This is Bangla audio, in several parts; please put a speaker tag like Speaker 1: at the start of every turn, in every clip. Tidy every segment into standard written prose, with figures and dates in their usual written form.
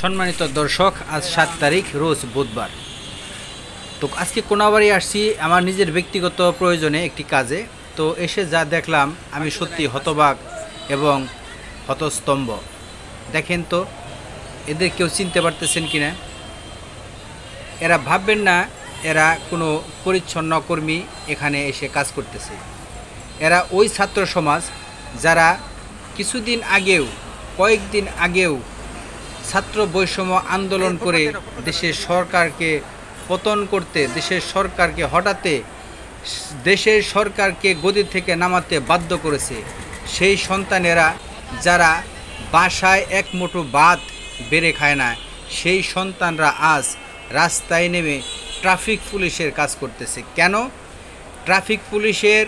Speaker 1: সম্মানিত দর্শক, আজ ৭ তারিখ, রোজ বুধবার। তো আজকে কোনাবাড়ি আসছি আমার নিজের ব্যক্তিগত প্রয়োজনে একটি কাজে। তো এসে যা দেখলাম আমি সত্যি হতবাক এবং হতস্তম্ভ। দেখেন তো, এদের কেউ চিনতে পারতেছেন কিনা? এরা ভাববেন না এরা কোনো পরিচ্ছন্ন কর্মী এখানে এসে কাজ করতেছে। এরা ওই ছাত্র সমাজ যারা কিছুদিন আগেও, কয়েকদিন আগেও ছাত্র বৈষম্য আন্দোলন করে দেশের সরকারকে পতন করতে, দেশের সরকারকে হটাতে, দেশের সরকারকে গদি থেকে নামাতে বাধ্য করেছে। সেই সন্তানেরা যারা বাসায় এক মুঠো ভাত বেড়ে খায় না, সেই সন্তানরা আজ রাস্তায় নেমে ট্রাফিক পুলিশের কাজ করতেছে। কেন? ট্রাফিক পুলিশের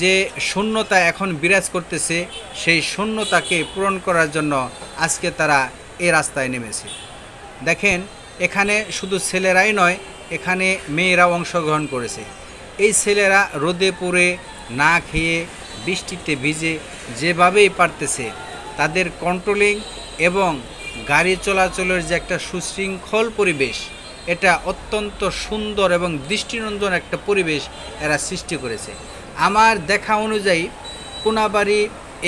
Speaker 1: যে শূন্যতা এখন বিরাজ করতেছে, সেই শূন্যতাকে পূরণ করার জন্য আজকে তারা এই রাস্তায় নেমেছে। দেখেন, এখানে শুধু ছেলেরাই নয়, এখানে মেয়েরাও অংশগ্রহণ করেছে। এই ছেলেরা রোদে পুড়ে না খেয়ে বৃষ্টিতে ভিজে যেভাবেই পারতেছে, তাদের কন্ট্রোলিং এবং গাড়ি চলাচলের যে একটা সুশৃঙ্খল পরিবেশ, এটা অত্যন্ত সুন্দর এবং দৃষ্টিনন্দন একটা পরিবেশ এরা সৃষ্টি করেছে। আমার দেখা অনুযায়ী কোনাবাড়ি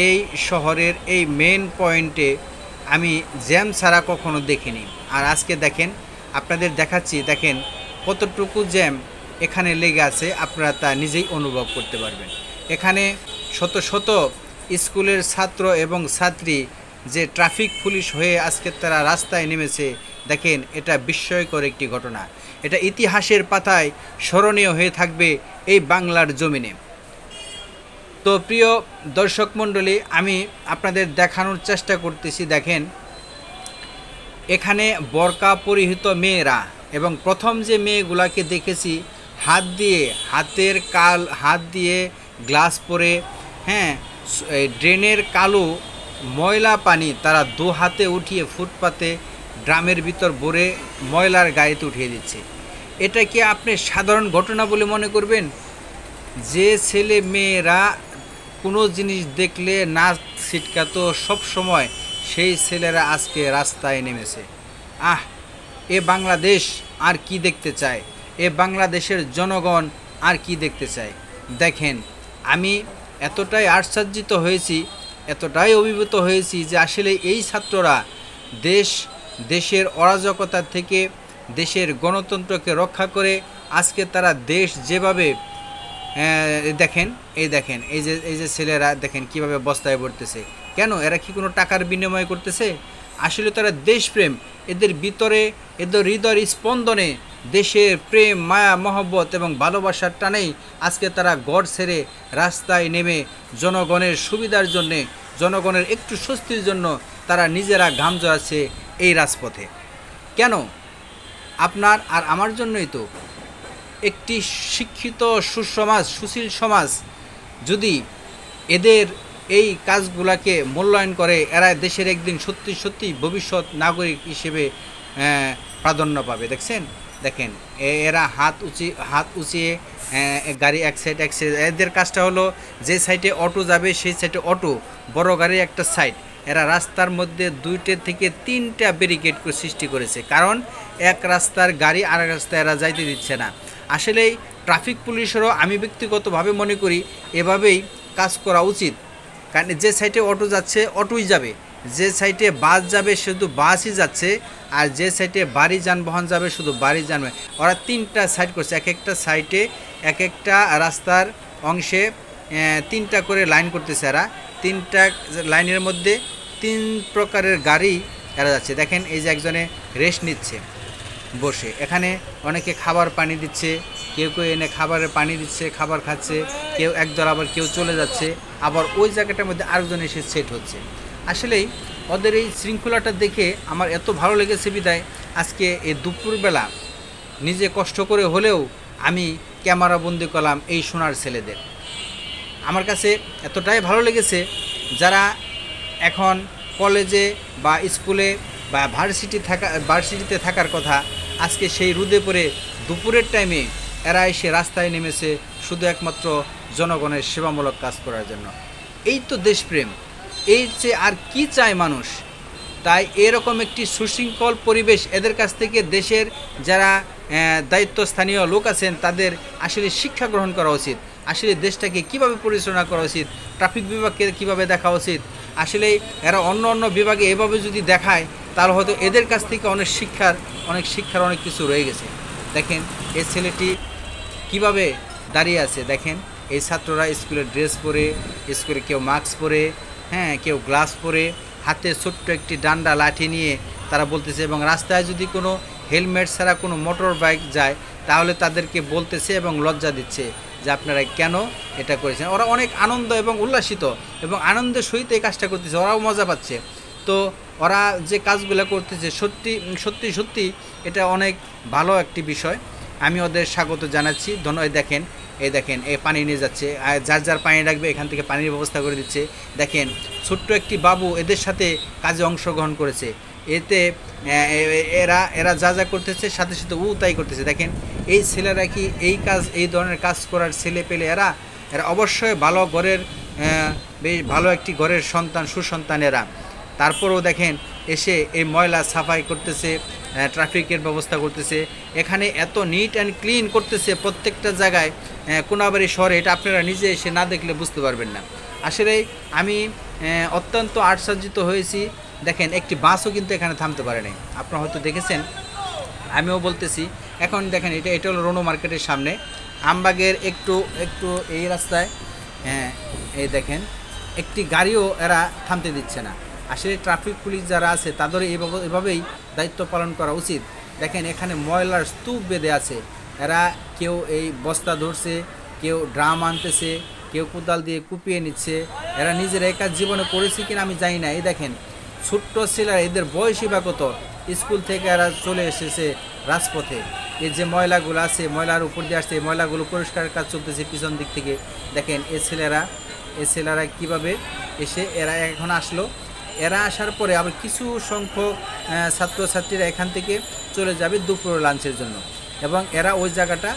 Speaker 1: এই শহরের এই মেন পয়েন্টে আমি জ্যাম ছাড়া কখনো দেখিনি। আর আজকে দেখেন, আপনাদের দেখাচ্ছি, দেখেন কতটুকু জ্যাম এখানে লেগে আছে, আপনারা তা নিজেই অনুভব করতে পারবেন। এখানে শত শত স্কুলের ছাত্র এবং ছাত্রী যে ট্রাফিক পুলিশ হয়ে আজকে তারা রাস্তায় নেমেছে, দেখেন এটা বিস্ময়কর একটি ঘটনা। এটা ইতিহাসের পাতায় স্মরণীয় হয়ে থাকবে এই বাংলার জমিনে। তো প্রিয় দর্শক মণ্ডলী, আমি আপনাদের দেখানোর চেষ্টা করতেছি। দেখেন, এখানে বোরকা পরিহিত মেয়েরা, এবং প্রথম যে মেয়েগুলাকে দেখেছি হাত দিয়ে গ্লাস পরে, ড্রেনের কালো ময়লা পানি তারা দু হাতে উঠিয়ে ফুটপাতে ড্রামের ভিতর ভরে ময়লার গাড়িতে উঠিয়ে দিচ্ছে। এটা কি আপনি সাধারণ ঘটনা বলে মনে করবেন? যে ছেলে মেয়েরা কোনো জিনিস দেখলে না ছিটকাতো সব সময়, সেই ছেলেরা আজকে রাস্তায় নেমেছে। এ বাংলাদেশ আর কি দেখতে চায়? এ বাংলাদেশের জনগণ আর কি দেখতে চায়? দেখেন, আমি এতটাই আশ্চর্যিত হয়েছি, এতটাই অভিভূত হয়েছি যে আসলে এই ছাত্ররা দেশের অরাজকতা থেকে দেশের গণতন্ত্রকে রক্ষা করে আজকে তারা দেশ যেভাবে দেখেন, এই যে ছেলেরা দেখেন কিভাবে বস্তায় পড়তেছে। কেন? এরা কি কোনো টাকার বিনিময় করতেছে? আসলে তারা দেশপ্রেম, এদের ভিতরে, এদের হৃদয়ের স্পন্দনে দেশের প্রেম, মায়া, মহব্বত এবং ভালোবাসার টানেই আজকে তারা ঘর ছেড়ে রাস্তায় নেমে জনগণের সুবিধার জন্যে, জনগণের একটু স্বস্তির জন্য তারা নিজেরা ঘাম ঝরাচ্ছে এই রাজপথে। কেন? আপনার আর আমার জন্যই তো। একটি শিক্ষিত সুসমাজ, সুশীল সমাজ যদি এদের এই কাজগুলোকে মূল্যায়ন করে, এরা দেশের একদিন সত্যি সত্যি ভবিষ্যৎ নাগরিক হিসেবে প্রাধান্য পাবে। দেখেন এরা হাত উঁচিয়ে গাড়ি এক সাইড, এদের কাজটা হলো যে সাইডে অটো যাবে সেই সাইডে অটো, বড় গাড়ি একটা সাইড, এরা রাস্তার মধ্যে 2টা থেকে 3টা ব্যারিকেড সৃষ্টি করেছে। কারণ এক রাস্তার গাড়ি আর এক রাস্তায় এরা যাইতে দিচ্ছে না। আসলেই ট্রাফিক পুলিশেরও আমি ব্যক্তিগতভাবে মনে করি এভাবেই কাজ করা উচিত। কারণ যে সাইডে অটো যাচ্ছে অটোই যাবে, যে সাইডে বাস যাবে শুধু বাসই যাচ্ছে, আর যে সাইডে বাড়ি যানবাহন যাবে শুধু বাড়ি যানবাহন। ওরা 3টা সাইড করছে, এক একটা সাইডে এক একটা রাস্তার অংশে 3টা করে লাইন করতেছে। এরা 3টা লাইনের মধ্যে 3 প্রকারের গাড়ি এরা যাচ্ছে। দেখেন, এই যে একজনে রেস্ট নিচ্ছে বসে, এখানে অনেকে খাবার পানি দিচ্ছে, কেউ এনে খাবারের পানি দিচ্ছে, খাবার খাচ্ছে, কেউ একদল, আবার কেউ চলে যাচ্ছে, আবার ওই জায়গাটার মধ্যে আরেকজন এসে সেট হচ্ছে। আসলেই ওদের এই শৃঙ্খলাটা দেখে আমার এত ভালো লেগেছে বিদায় আজকে এই দুপুরবেলা নিজে কষ্ট করে হলেও আমি ক্যামেরা বন্দি করলাম এই সোনার ছেলেদের। আমার কাছে এতটাই ভালো লেগেছে, যারা এখন কলেজে বা স্কুলে বা ভার্সিটিতে থাকার কথা, আজকে সেই রোদে পড়ে দুপুরের টাইমে এরা এসে রাস্তায় নেমেছে শুধু একমাত্র জনগণের সেবামূলক কাজ করার জন্য। এই তো দেশপ্রেম। এর চেয়ে আর কি চায় মানুষ? তাই এরকম একটি সুশৃঙ্খল পরিবেশ এদের কাছ থেকে দেশের যারা দায়িত্বস্থানীয় লোক আছেন তাদের আসলে শিক্ষা গ্রহণ করা উচিত। আসলে দেশটাকে কিভাবে পরিচালনা করা উচিত, ট্রাফিক বিভাগকে কিভাবে দেখা উচিত। আসলে এরা অন্য অন্য বিভাগে এভাবে যদি দেখায় তাহলে হয়তো এদের কাছ থেকে শিক্ষার অনেক কিছু রয়ে গেছে। দেখেন এই ছেলেটি কিভাবে দাঁড়িয়ে আছে, দেখেন এই ছাত্ররা স্কুলের ড্রেস পরে, স্কুলে কেউ মাস্ক পরে, কেউ গ্লাস পরে, হাতে ছোট্ট একটি ডান্ডা লাঠি নিয়ে তারা বলতেছে, এবং রাস্তায় যদি কোনো হেলমেট ছাড়া কোনো মোটর বাইক যায় তাহলে তাদেরকে বলতেছে এবং লজ্জা দিচ্ছে যে আপনারা কেন এটা করেছেন। ওরা অনেক আনন্দ এবং উল্লাসিত এবং আনন্দের সহিত এই কাজটা করতেছে, ওরাও মজা পাচ্ছে। তো ওরা যে কাজগুলো করতেছে সত্যি এটা অনেক ভালো একটি বিষয়। আমি ওদের স্বাগত জানাচ্ছি, ধন্যবাদ। দেখেন এই পানি নিয়ে যাচ্ছে, যার পানি রাখবে এখান থেকে পানির ব্যবস্থা করে দিচ্ছে। দেখেন ছোট্ট একটি বাবু এদের সাথে কাজে অংশগ্রহণ করেছে, এতে এরা যা করতেছে সাথে সাথে তাই করতেছে। দেখেন এই ছেলেরা কি এই ধরনের কাজ করার ছেলে পেলে এরা অবশ্যই ভালো ঘরের, বেশ ভালো একটি ঘরের সুসন্তান এরা। তারপরেও দেখেন এসে এই ময়লা সাফাই করতেছে, ট্রাফিকের ব্যবস্থা করতেছে, এখানে এত নিট অ্যান্ড ক্লিন করতেছে প্রত্যেকটা জায়গায়। কোনাবাড়ি শহরে এটা আপনারা নিজে এসে না দেখলে বুঝতে পারবেন না। আসলে আমি অত্যন্ত আশ্চর্যিত হয়েছি। দেখেন একটি বাসও কিন্তু এখানে থামতে পারে নাই, আপনারা হয়তো দেখেছেন, আমিও বলতেছি। এখন দেখেন এটা হলো রোনো মার্কেটের সামনে, আমবাগের একটু এই রাস্তায়, এই দেখেন একটি গাড়িও এরা থামতে দিচ্ছে না। আসলে ট্রাফিক পুলিশ যারা আছে তাদের এভাবেই দায়িত্ব পালন করা উচিত। দেখেন এখানে ময়লার স্তূপ বেঁধে আছে, এরা কেউ এই বস্তা ধরছে, কেউ ড্রাম আনতেছে, কেউ কোদাল দিয়ে কুপিয়ে নিচ্ছে। এরা নিজেরা এই কাজ জীবনে করেছে কিনা আমি জানি না। এই দেখেন ছোট্ট ছেলেরা, এদের বয়সই বা কত, স্কুল থেকে এরা চলে এসেছে রাজপথে। এই যে ময়লাগুলো আছে, ময়লার উপর দিয়ে আসছে, ময়লাগুলো পরিষ্কারের কাজ চলতেছে পিছন দিক থেকে। দেখেন এই ছেলেরা কিভাবে এসে এরা এখন আসলো। এরা আসার পরে আবার কিছু সংখ্যক ছাত্রছাত্রীরা এখান থেকে চলে যাবে দুপুরের লাঞ্চের জন্য, এবং এরা ওই জায়গাটা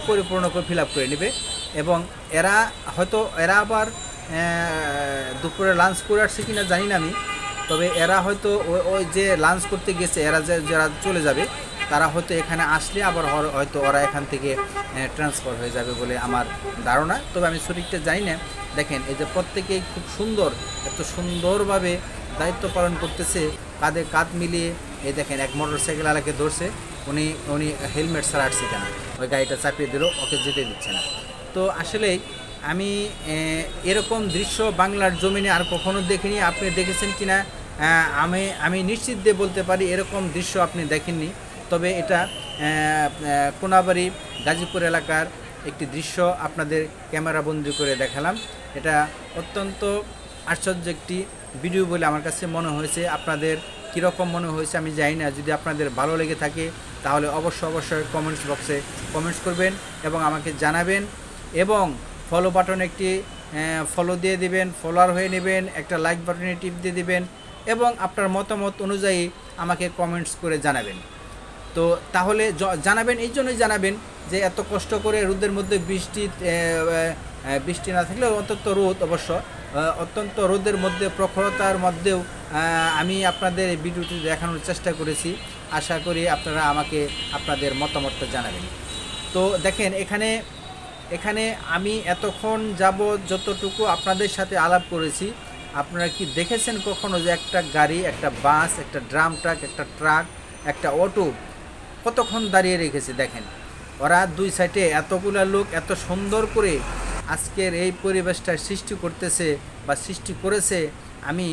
Speaker 1: পরিপূর্ণ করে ফিল আপ করে নেবে। এবং এরা আবার দুপুরে লাঞ্চ করে আসছে কিনা জানি না আমি, তবে এরা হয়তো ওই যে লাঞ্চ করতে গেছে যারা চলে যাবে তারা হয়তো এখানে আসলে আবার হয়তো ওরা এখান থেকে ট্রান্সফার হয়ে যাবে বলে আমার ধারণা, তবে আমি সঠিকটা জানি না। দেখেন এই যে প্রত্যেকেই খুব এত সুন্দরভাবে দায়িত্ব পালন করতেছে, কাঁধে কাঁধ মিলিয়ে। এই দেখেন এক মোটরসাইকেল আলাকে ধরছে, উনি হেলমেট ছাড়া আসছে কেন, ওই গাড়িটা চাপিয়ে দিল, ওকে যেতে দিচ্ছে না। তো আসলেই আমি এরকম দৃশ্য বাংলার জমিনে আর কখনো দেখিনি। আপনি দেখেছেন কিনা আমি নিশ্চিত দিয়ে বলতে পারি এরকম দৃশ্য আপনি দেখেননি। তবে এটা কোনাবাড়ি গাজীপুর এলাকার একটি দৃশ্য আপনাদের ক্যামেরাবন্দি করে দেখালাম। এটা অত্যন্ত আশ্চর্য একটি ভিডিও বলে আমার কাছে মনে হয়েছে। আপনাদের কীরকম মনে হয়েছে আমি জানি না। যদি আপনাদের ভালো লেগে থাকে তাহলে অবশ্যই কমেন্টস বক্সে কমেন্টস করবেন এবং আমাকে জানাবেন, এবং ফলো বাটনে একটি ফলো দিয়ে দিবেন, ফলোয়ার হয়ে নেবেন, একটা লাইক বাটনে টিপ দিয়ে দিবেন, এবং আপনার মতামত অনুযায়ী আমাকে কমেন্টস করে জানাবেন। তো তাহলে জানাবেন, এই জন্যই জানাবেন যে এত কষ্ট করে রোদের মধ্যে বৃষ্টি না থাকলেও অত্যন্ত রোদের মধ্যে, প্রখরতার মধ্যেও আমি আপনাদের এই ভিডিওটি দেখানোর চেষ্টা করেছি। আশা করি আপনারা আমাকে আপনাদের মতামতটা জানাবেন। তো দেখেন এখানে আমি এতক্ষণ যাবত যতটুকু আপনাদের সাথে আলাপ করেছি, আপনারা কি দেখেছেন কখনো যে একটা গাড়ি, একটা বাস, একটা ড্রাম ট্রাক, একটা ট্রাক, একটা অটো কতক্ষণ দাঁড়িয়ে রেখেছে? দেখেন ওরা দুই সাইডে এতগুলা লোক এত সুন্দর করে আজকের এই পরিবেশটা সৃষ্টি করেছে। আমি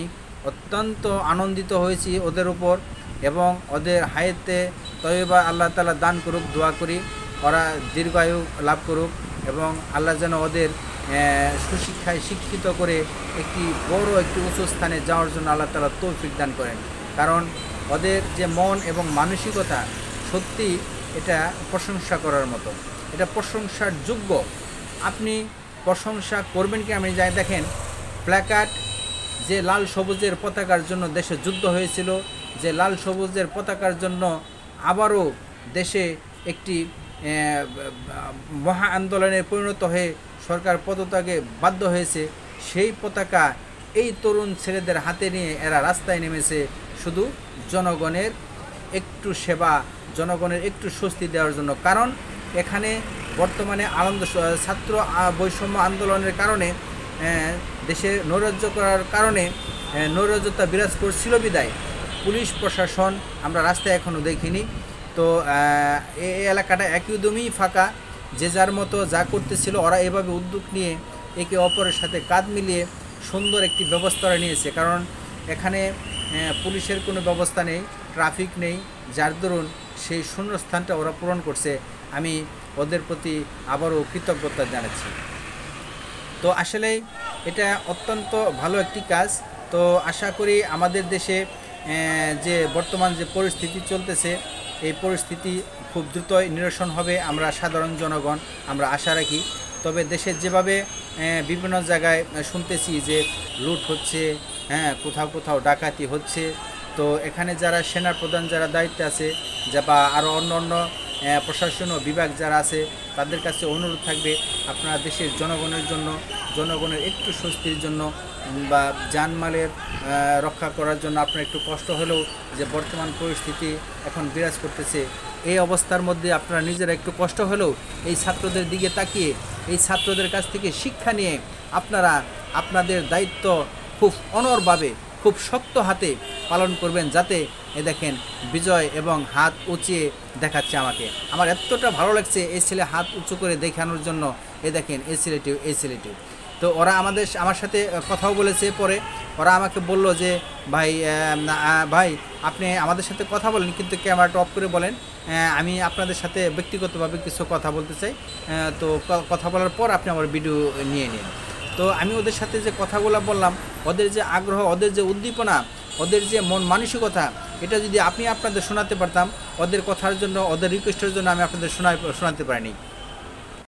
Speaker 1: অত্যন্ত আনন্দিত হয়েছি ওদের উপর, এবং ওদের হায়াতে তয়বা আল্লাহ তাআলা দান করুক, দোয়া করি ওরা দীর্ঘায়ু লাভ করুক, এবং আল্লাহ যেন ওদের সুশিক্ষায় শিক্ষিত করে একটি উঁচু স্থানে যাওয়ার জন্য আল্লাহ তাআলা তৌফিক দান করেন। কারণ ওদের যে মন এবং মানসিকতা সত্যি এটা প্রশংসা করার মতো, এটা প্রশংসার যোগ্য। আপনি প্রশংসা করবেন কি আমি যাই। দেখেন প্ল্যাকার্ড, যে লাল সবুজের পতাকার জন্য দেশে যুদ্ধ হয়েছিল, যে লাল সবুজের পতাকার জন্য আবারও দেশে একটি মহা আন্দোলনে পরিণত হয়ে সরকার পদত্যাগে বাধ্য হয়েছে, সেই পতাকা এই তরুণ ছেলেদের হাতে নিয়ে এরা রাস্তায় নেমেছে শুধু জনগণের একটু সেবা, জনগণের একটু স্বস্তি দেওয়ার জন্য। কারণ এখানে বর্তমানে ছাত্র বৈষম্য আন্দোলনের কারণে দেশে নৈরাজ্য করার কারণে নৈরাজ্যতা বিরাজ করছিল বিদায় পুলিশ প্রশাসন আমরা রাস্তায় এখনও দেখিনি। তো এই এলাকাটা একদমই ফাঁকা, যে যার মতো যা করতেছিল ওরা এভাবে উদ্যোগ নিয়ে একে অপরের সাথে কাঁধ মিলিয়ে সুন্দর একটি ব্যবস্থা নিয়েছে। কারণ এখানে পুলিশের কোনো ব্যবস্থা নেই, ট্রাফিক নেই, যার দরুন সেই শূন্যস্থানটা ওরা পূরণ করছে। আমি ওদের প্রতি আবারও কৃতজ্ঞতা জানাচ্ছি। তো আসলে এটা অত্যন্ত ভালো একটি কাজ। তো আশা করি আমাদের দেশে যে বর্তমান যে পরিস্থিতি চলতেছে এই পরিস্থিতি খুব দ্রুতই নিরসন হবে, আমরা সাধারণ জনগণ আমরা আশা রাখি। তবে দেশের যেভাবে বিভিন্ন জায়গায় শুনতেছি যে লুট হচ্ছে, কোথাও কোথাও ডাকাতি হচ্ছে, তো এখানে যারা সেনা প্রধান যারা দায়িত্বে আছে বা আরও অন্য অন্য প্রশাসন ও বিভাগ যারা আছে তাদের কাছে অনুরোধ থাকবে আপনারা দেশের জনগণের জন্য, জনগণের একটু স্বস্তির জন্য বা জানমালের রক্ষা করার জন্য আপনারা একটু কষ্ট হলেও যে বর্তমান পরিস্থিতি এখন বিরাজ করতেছে এই অবস্থার মধ্যে আপনারা নিজেরা একটু কষ্ট হলেও এই ছাত্রদের দিকে তাকিয়ে এই ছাত্রদের কাছ থেকে শিক্ষা নিয়ে আপনারা আপনাদের দায়িত্ব খুব অনড়ভাবে খুব শক্ত হাতে পালন করবেন, যাতে দেখেন বিজয় এবং হাত উঁচিয়ে দেখাচ্ছে আমাকে। আমার এতটা ভালো লাগছে এই ছেলে হাত উঁচু করে দেখানোর জন্য, দেখেন এই ছেলেটিও। তো ওরা আমার সাথে কথাও বলেছে, পরে ওরা আমাকে বলল যে ভাই আপনি আমাদের সাথে কথা বলেন কিন্তু ক্যামেরাটা অফ করে বলেন, আমি আপনাদের সাথে ব্যক্তিগতভাবে কিছু কথা বলতে চাই, তো কথা বলার পর আপনি আমার ভিডিও নিয়ে নিন। তো আমি ওদের সাথে যে কথাগুলো বললাম, ওদের যে আগ্রহ, ওদের যে উদ্দীপনা, ওদের যে মন মানসিকতা, এটা যদি আপনি আপনাদের শোনাতে পারতাম, ওদের কথার জন্য ওদের রিকোয়েস্টের জন্য আমি আপনাদের শোনাতে পারিনি।